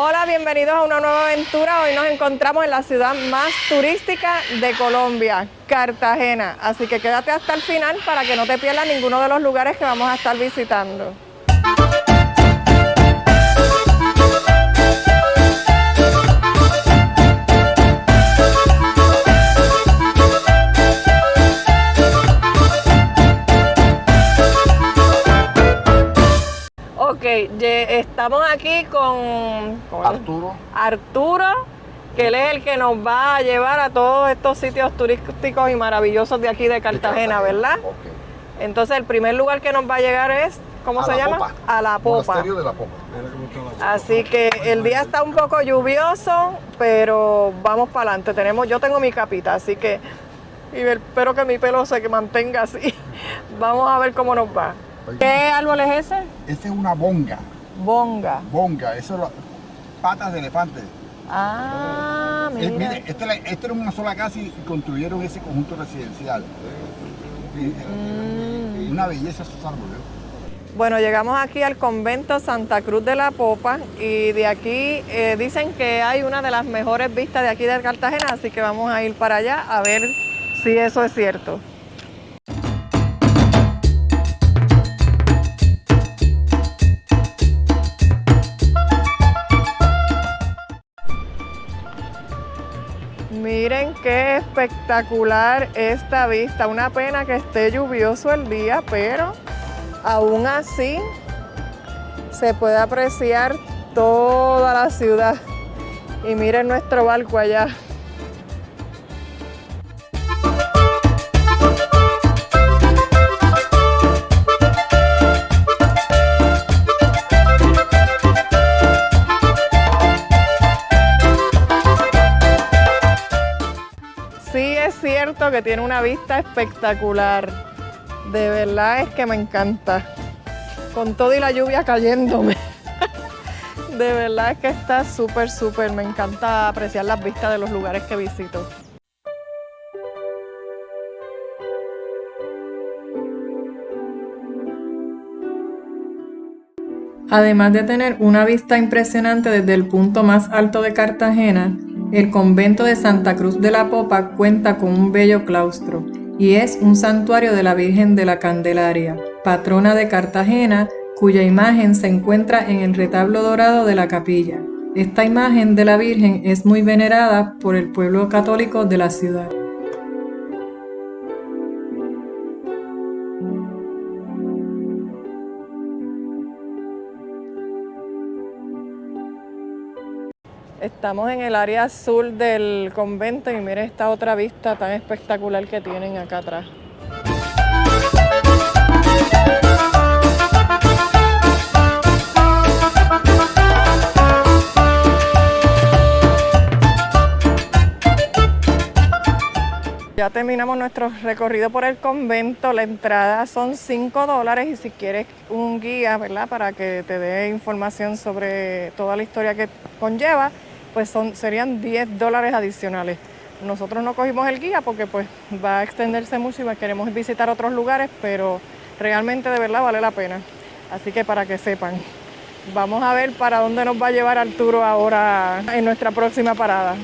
Hola, bienvenidos a una nueva aventura. Hoy nos encontramos en la ciudad más turística de Colombia, Cartagena. Así que quédate hasta el final para que no te pierdas ninguno de los lugares que vamos a estar visitando. Ok, estamos aquí con Arturo, que él es el que nos va a llevar a todos estos sitios turísticos y maravillosos de aquí de Cartagena, ¿verdad? Okay. Entonces el primer lugar que nos va a llegar es, ¿cómo se llama? Popa. A la Popa. Monasterio de la Popa. Así que el día está un poco lluvioso, pero vamos para adelante. Yo tengo mi capita, así que espero que mi pelo se mantenga así. Vamos a ver cómo nos va. ¿Qué árbol es ese? Esta es una bonga. Bonga. Bonga, eso es patas de elefante. Ah, mira. Mire, esta era una sola casa y construyeron ese conjunto residencial. Una belleza esos árboles. Bueno, llegamos aquí al convento Santa Cruz de la Popa y de aquí dicen que hay una de las mejores vistas de aquí de Cartagena, así que vamos a ir para allá a ver si eso es cierto. Miren qué espectacular esta vista. Una pena que esté lluvioso el día, pero aún así se puede apreciar toda la ciudad. Y miren nuestro barco allá. Sí es cierto que tiene una vista espectacular. De verdad es que me encanta. Con todo y la lluvia cayéndome. De verdad es que está súper, súper. Me encanta apreciar las vistas de los lugares que visito. Además de tener una vista impresionante desde el punto más alto de Cartagena, el convento de Santa Cruz de la Popa cuenta con un bello claustro y es un santuario de la Virgen de la Candelaria, patrona de Cartagena, cuya imagen se encuentra en el retablo dorado de la capilla. Esta imagen de la Virgen es muy venerada por el pueblo católico de la ciudad. Estamos en el área sur del convento y miren esta otra vista tan espectacular que tienen acá atrás. Ya terminamos nuestro recorrido por el convento. La entrada son $5 y si quieres un guía, ¿verdad?, para que te dé información sobre toda la historia que conlleva, pues serían $10 adicionales. Nosotros no cogimos el guía porque pues va a extenderse mucho y queremos visitar otros lugares, pero realmente de verdad vale la pena. Así que para que sepan, vamos a ver para dónde nos va a llevar Arturo ahora en nuestra próxima parada.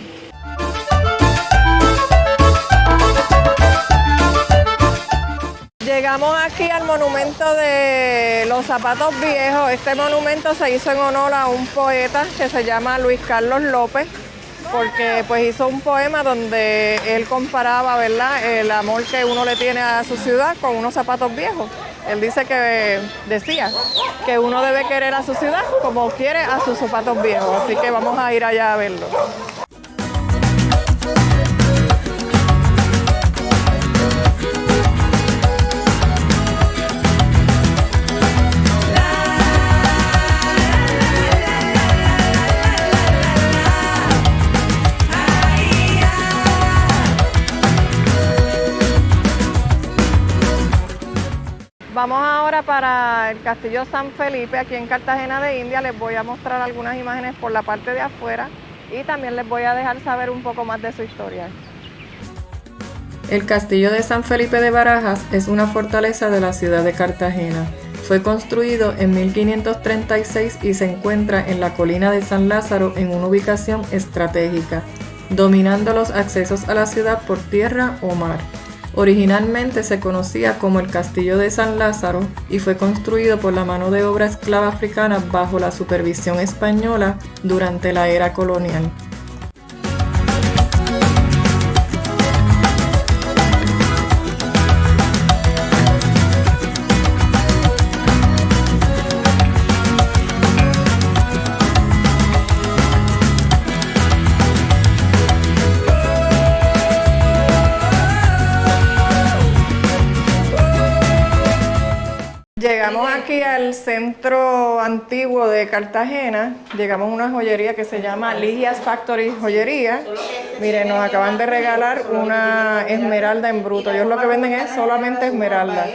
Llegamos aquí al monumento de los zapatos viejos. Este monumento se hizo en honor a un poeta que se llama Luis Carlos López, porque pues hizo un poema donde él comparaba, ¿verdad?, el amor que uno le tiene a su ciudad con unos zapatos viejos. Él decía que uno debe querer a su ciudad como quiere a sus zapatos viejos, así que vamos a ir allá a verlo. Vamos ahora para el Castillo San Felipe, aquí en Cartagena de India. Les voy a mostrar algunas imágenes por la parte de afuera y también les voy a dejar saber un poco más de su historia. El Castillo de San Felipe de Barajas es una fortaleza de la ciudad de Cartagena. fue construido en 1536 y se encuentra en la colina de San Lázaro en una ubicación estratégica, dominando los accesos a la ciudad por tierra o mar. Originalmente se conocía como el Castillo de San Lázaro y fue construido por la mano de obra esclava africana bajo la supervisión española durante la era colonial. Llegamos aquí al centro antiguo de Cartagena, llegamos a una joyería que se llama Ligia's Factory Joyería. Miren, nos acaban de regalar una esmeralda en bruto. Ellos lo que venden es solamente esmeralda.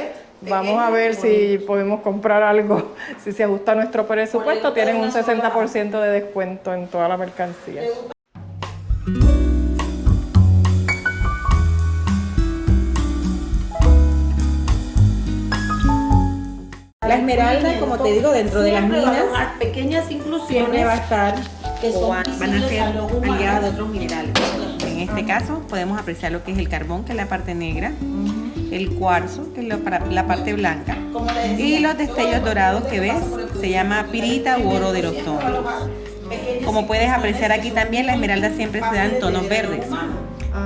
Vamos a ver si podemos comprar algo, si se ajusta a nuestro presupuesto. Tienen un 60% de descuento en toda la mercancía. La esmeralda, como te digo, dentro de las minas, pequeñas inclusiones siempre va a estar que o van a ser aliadas de otros minerales. minerales. En este caso podemos apreciar lo que es el carbón, que es la parte negra, el cuarzo, que es la parte blanca, y los destellos dorados que ves se llama pirita u oro de los tonos. Como puedes apreciar aquí también, la esmeralda siempre se da en tonos verdes.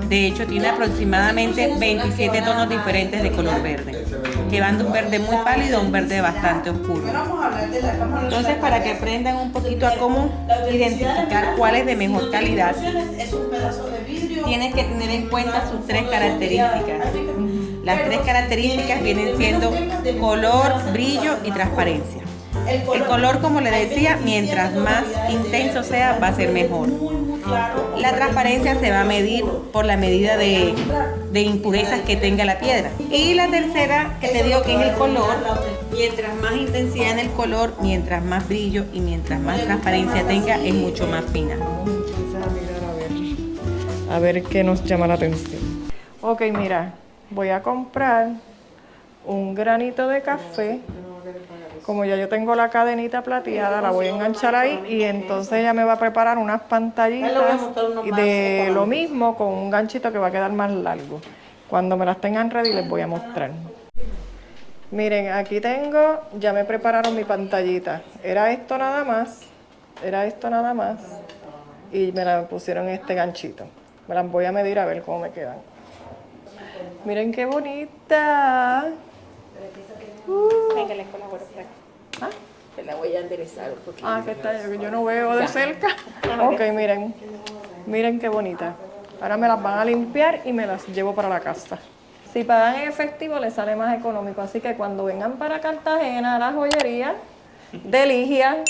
De hecho, tiene aproximadamente 27 tonos diferentes de color verde, que van de un verde muy pálido a un verde bastante oscuro. Entonces, para que aprendan un poquito a cómo identificar cuál es de mejor calidad, tienes que tener en cuenta sus tres características. Las tres características vienen siendo color, brillo y transparencia. El color, como le decía, mientras más intenso sea, va a ser mejor. La transparencia se va a medir por la medida de impurezas que tenga la piedra. Y la tercera, que te digo que es el color, mientras más intensidad en el color, mientras más brillo y mientras más transparencia tenga, es mucho más fina. A ver qué nos llama la atención. Ok, mira, voy a comprar un granito de café. Como ya yo tengo la cadenita plateada, la voy a enganchar ahí y entonces ella me va a preparar unas pantallitas de lo mismo con un ganchito que va a quedar más largo. Cuando me las tengan ready les voy a mostrar. Miren, aquí tengo, ya me prepararon mi pantallita. Era esto nada más y me la pusieron este ganchito. Me las voy a medir a ver cómo me quedan. Miren qué bonita. Venga, les colaboro por aquí. ¿Ah? Te la voy a enderezar un poquito. Que está, yo no veo de cerca. Ok, miren qué bonita. Ahora me las van a limpiar y me las llevo para la casa. Si pagan en efectivo les sale más económico, así que cuando vengan para Cartagena a la joyería de Ligia,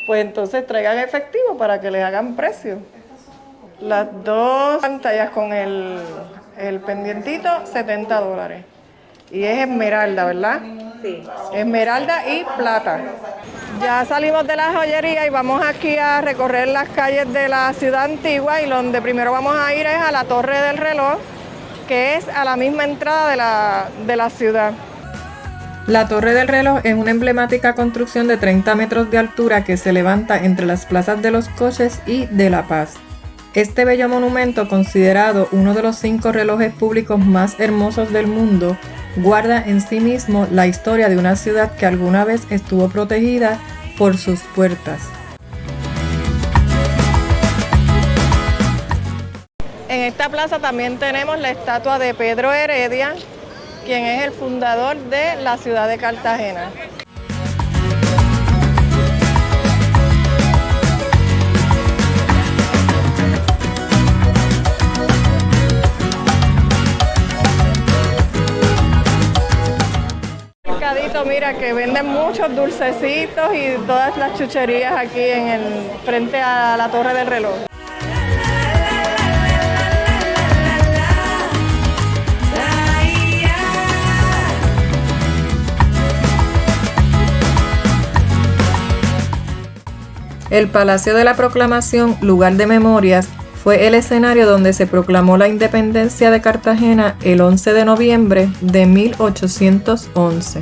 pues entonces traigan efectivo para que les hagan precio. Las dos pantallas con el pendientito, $70. Y es esmeralda, ¿verdad? Sí. Esmeralda y plata. Ya salimos de la joyería y vamos aquí a recorrer las calles de la ciudad antigua y donde primero vamos a ir es a la Torre del Reloj, que es a la misma entrada de la ciudad. La Torre del Reloj es una emblemática construcción de 30 metros de altura que se levanta entre las plazas de Los Coches y de La Paz. Este bello monumento, considerado uno de los 5 relojes públicos más hermosos del mundo, guarda en sí mismo la historia de una ciudad que alguna vez estuvo protegida por sus puertas. En esta plaza también tenemos la estatua de Pedro Heredia, quien es el fundador de la ciudad de Cartagena. Mira que venden muchos dulcecitos y todas las chucherías aquí frente a la Torre del Reloj. El Palacio de la Proclamación, lugar de memorias, fue el escenario donde se proclamó la independencia de Cartagena el 11 de noviembre de 1811.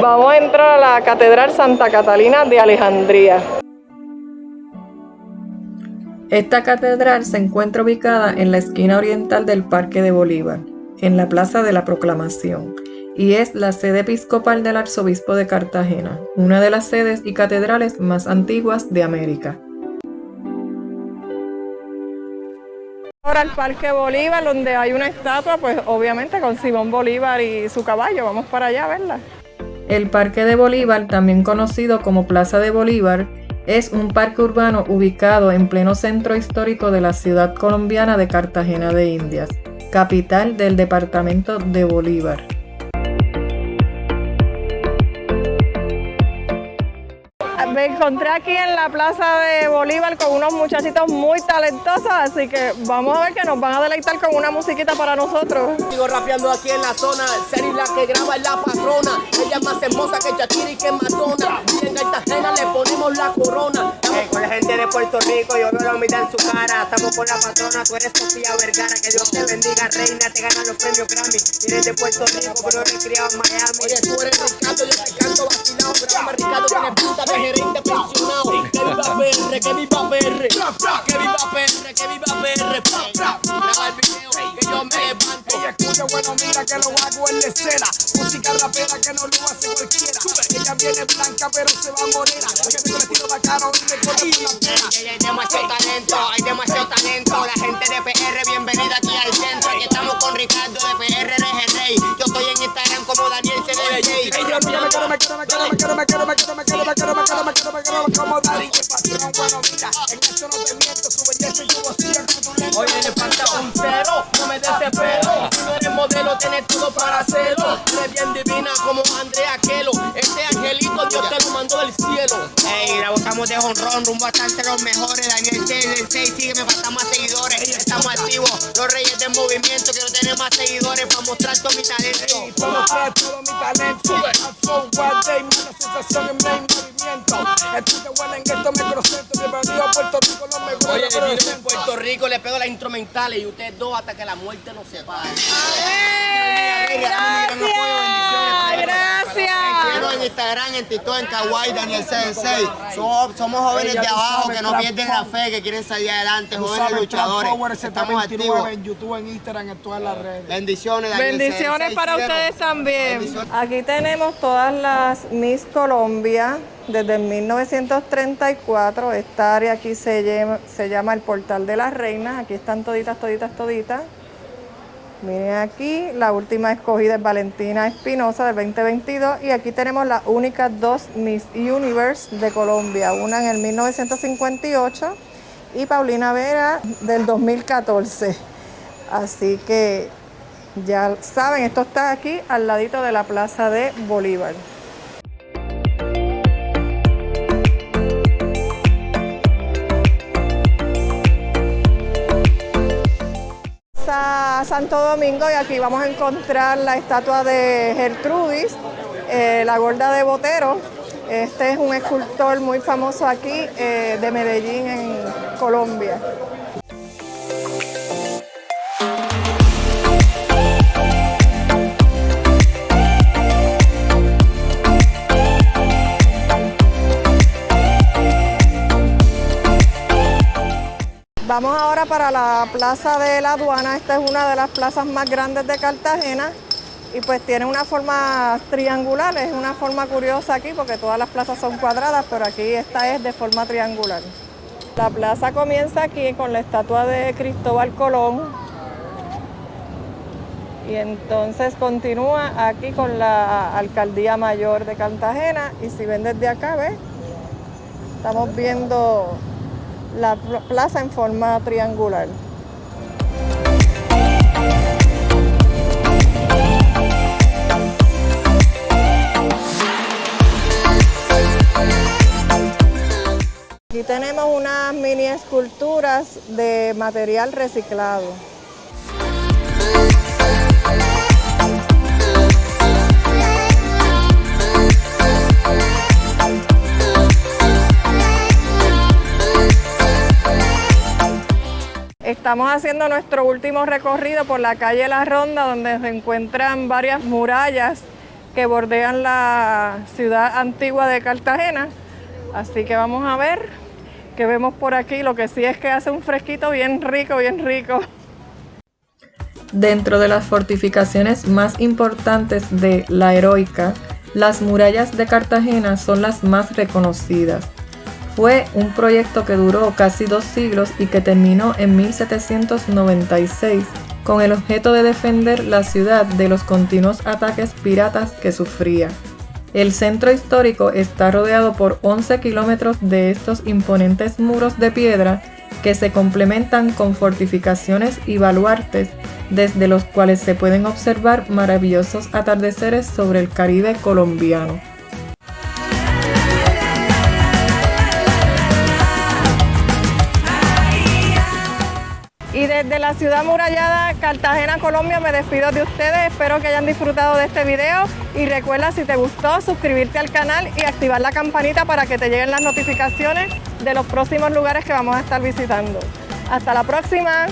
Vamos a entrar a la Catedral Santa Catalina de Alejandría. Esta catedral se encuentra ubicada en la esquina oriental del Parque de Bolívar, en la Plaza de la Proclamación, y es la sede episcopal del Arzobispo de Cartagena, una de las sedes y catedrales más antiguas de América. Ahora al Parque Bolívar, donde hay una estatua, pues obviamente con Simón Bolívar y su caballo. Vamos para allá a verla. El Parque de Bolívar, también conocido como Plaza de Bolívar, es un parque urbano ubicado en pleno centro histórico de la ciudad colombiana de Cartagena de Indias, capital del departamento de Bolívar. Me encontré aquí en la Plaza de Bolívar con unos muchachitos muy talentosos, así que vamos a ver que nos van a deleitar con una musiquita para nosotros. Sigo rapeando aquí en la zona, Seri la que graba es la patrona. Ella es más hermosa que Shakira y que Madonna. Y en Cartagena le ponemos la corona. Con la gente de Puerto Rico, yo veo la humildad en su cara. Estamos con la patrona, tú eres Sofía Vergara. Que Dios te bendiga, reina, te ganan los premios Grammy. Eres de Puerto Rico, pero eres criado en Miami. Oye, tú eres Ricardo, yo te canto vacilado. Grábame Ricardo, tienes pinta de gerente pensionado. Que viva PR, que viva PR. Que viva PR, que viva PR. Graba el video, que yo me levanto. Ella escucha, bueno, mira que lo hago en la escena. Música rapera que no lo hace cualquiera. Ella viene blanca pero se va morena. Que tengo el estilo bacano y me corre por la pena. Hay demasiado talento, hay demasiado talento. La gente de PR, bienvenida aquí al centro. Aquí estamos con Ricardo de PR Rey. Yo estoy en Instagram como Daniel CDC. Como Dari, que patrón, bueno, mira, en esto no te miento, su belleza y tu voz siempre tu lento. Oye, le falta un cero, no me desespero. Si no eres modelo, tienes todo para hacerlo. Eres bien divina como Andrea Kelo. Este angelito Dios te lo mandó del cielo. Ey, la botamos de honrón, rumbo hasta entre los mejores. Daniel 6, sígueme, faltan más seguidores. Estamos activos, los reyes del movimiento. Quiero tener más seguidores para mostrar todo mi talento. Para mostrar todo mi talento. I'm so wild day, una sensación en movimiento. Estoy de buena en estos microcentros. Bienvenido a Puerto Rico, los mejores. Oye, vino en Puerto Rico, le pego las instrumentales y ustedes dos hasta que la muerte nos separe. Gracias. En Instagram, en TikTok, en Kawaii, Daniel 66. Somos jóvenes de abajo que no pierden la fe, que quieren salir adelante, jóvenes luchadores. Estamos activos en YouTube, en Instagram, en todas las redes. Bendiciones, Daniel. Bendiciones 66, para ustedes también. Aquí tenemos todas las Miss Colombia desde 1934. Esta área aquí se llama el Portal de las Reinas. Aquí están toditas. Miren aquí, la última escogida es Valentina Espinosa del 2022 y aquí tenemos las únicas dos Miss Universe de Colombia, una en el 1958 y Paulina Vera del 2014. Así que ya saben, esto está aquí al ladito de la Plaza de Bolívar. A Santo Domingo y aquí vamos a encontrar la estatua de Gertrudis, la gorda de Botero. Este es un escultor muy famoso aquí de Medellín, en Colombia. Vamos ahora para la Plaza de la Aduana. Esta es una de las plazas más grandes de Cartagena y pues tiene una forma triangular. Es una forma curiosa aquí porque todas las plazas son cuadradas, pero aquí esta es de forma triangular. La plaza comienza aquí con la estatua de Cristóbal Colón y entonces continúa aquí con la Alcaldía Mayor de Cartagena y si ven desde acá, ¿ves? Estamos viendo la plaza en forma triangular. Aquí tenemos unas mini esculturas de material reciclado. Estamos haciendo nuestro último recorrido por la calle La Ronda, donde se encuentran varias murallas que bordean la ciudad antigua de Cartagena. Así que vamos a ver qué vemos por aquí. Lo que sí es que hace un fresquito bien rico, bien rico. Dentro de las fortificaciones más importantes de La Heroica, las murallas de Cartagena son las más reconocidas. Fue un proyecto que duró casi 2 siglos y que terminó en 1796 con el objeto de defender la ciudad de los continuos ataques piratas que sufría. El centro histórico está rodeado por 11 kilómetros de estos imponentes muros de piedra que se complementan con fortificaciones y baluartes desde los cuales se pueden observar maravillosos atardeceres sobre el Caribe colombiano. Y desde la ciudad amurallada Cartagena, Colombia, me despido de ustedes. Espero que hayan disfrutado de este video y recuerda, si te gustó, suscribirte al canal y activar la campanita para que te lleguen las notificaciones de los próximos lugares que vamos a estar visitando. ¡Hasta la próxima!